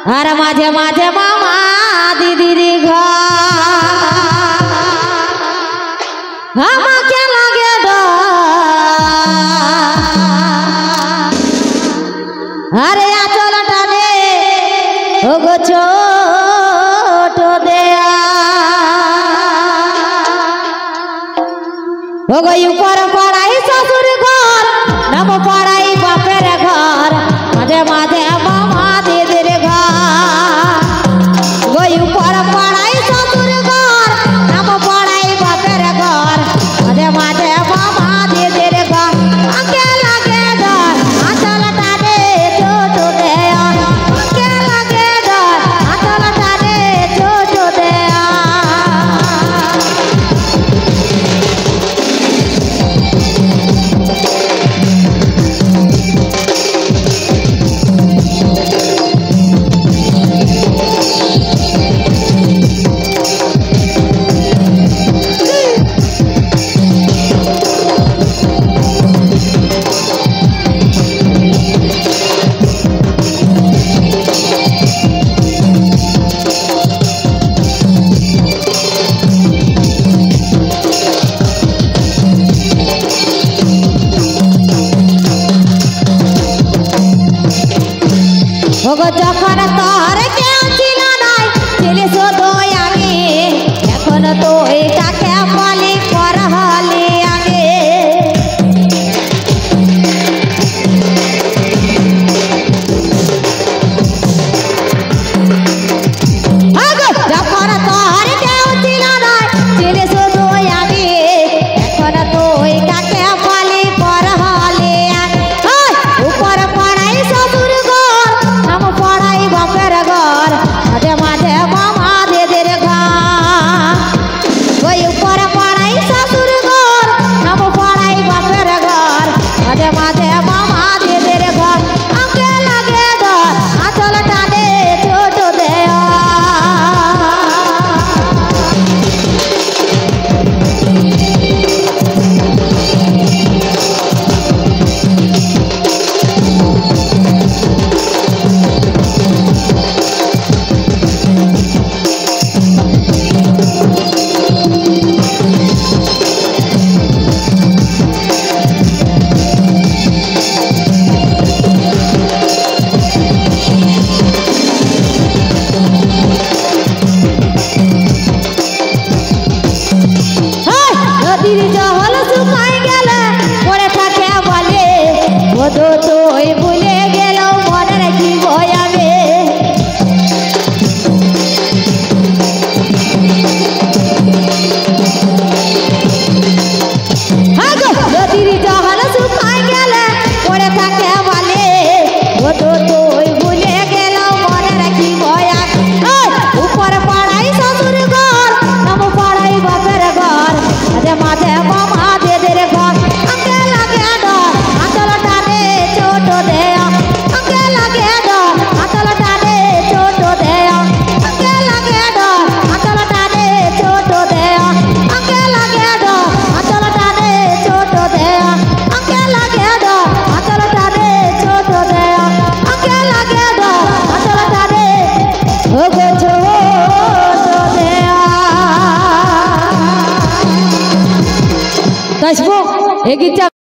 আর মাঝে মাঝে মামা দিদির ঘর আমাকে লাগে আরে আচল টানে ও গো ছোট দেয়া ও গো উপর পড়াই শ্বশুর ঘর নাম পড়াই বাপের ঘর মাঝে মাঝে মামা দিদির ঘর গো উপর পড়াই শ্বশুর ঘর নাম পড়াই বাপের ঘর মাঝে মাঝে মামা দিদির ঘর আগে লাগে ধর আচল টানে ছোট দেয়া আগে লাগে ধর আচল টানে ছোট দেয়া ওগো যখন তোর কেউ ছিল নাই ছিলে শুধু আমি এখন তুই কাকে বলি পর হলি আমি যখন তোর কেউ ছিল নাই ছিলে শুধু আমি এখন তুই কাকে বলি পর হলি আমি উপর পড়াই শ্বশুর ঘর নাম পড়াই বাপের ঘর মাঝে মাঝে মামা দিদির ঘর ওই উপর পড়াই শ্বশুর ঘর নাম পড়াই বাপের ঘর মাঝে মাঝে মামা দিদির ঘর আগে লাগে ধর আচল টানে ছোট দেয়া নদীর জল শুকাই গেলে পড়ে থাকে বলে বধু তুই ভুলে গেল মনে রাখিব আমি নদীর জল শুকাই গেলে পড়ে থাকে বলে বধু তুই ভুলে গেল মনে রাখিব আমি উপর পড়াই শ্বশুর ঘর নাম পড়াই বাপের ঘর মাঝে মাঝে মামা দিদির ঘর আগে লাগে ধর আচল টানে ছোট দেয়া আগে লাগে ধর আচল টানে ছোট দেয়া আগে লাগে ধর আচল টানে ছোট দেয়া আগে লাগে ধর আচল টানে ছোট দেয়া আগে লাগে ধর আচল টানে ছোট দেয়া আগে লাগে ধর আচল টানে ও গো ছোট দেয়া কাশবো এই গীতটা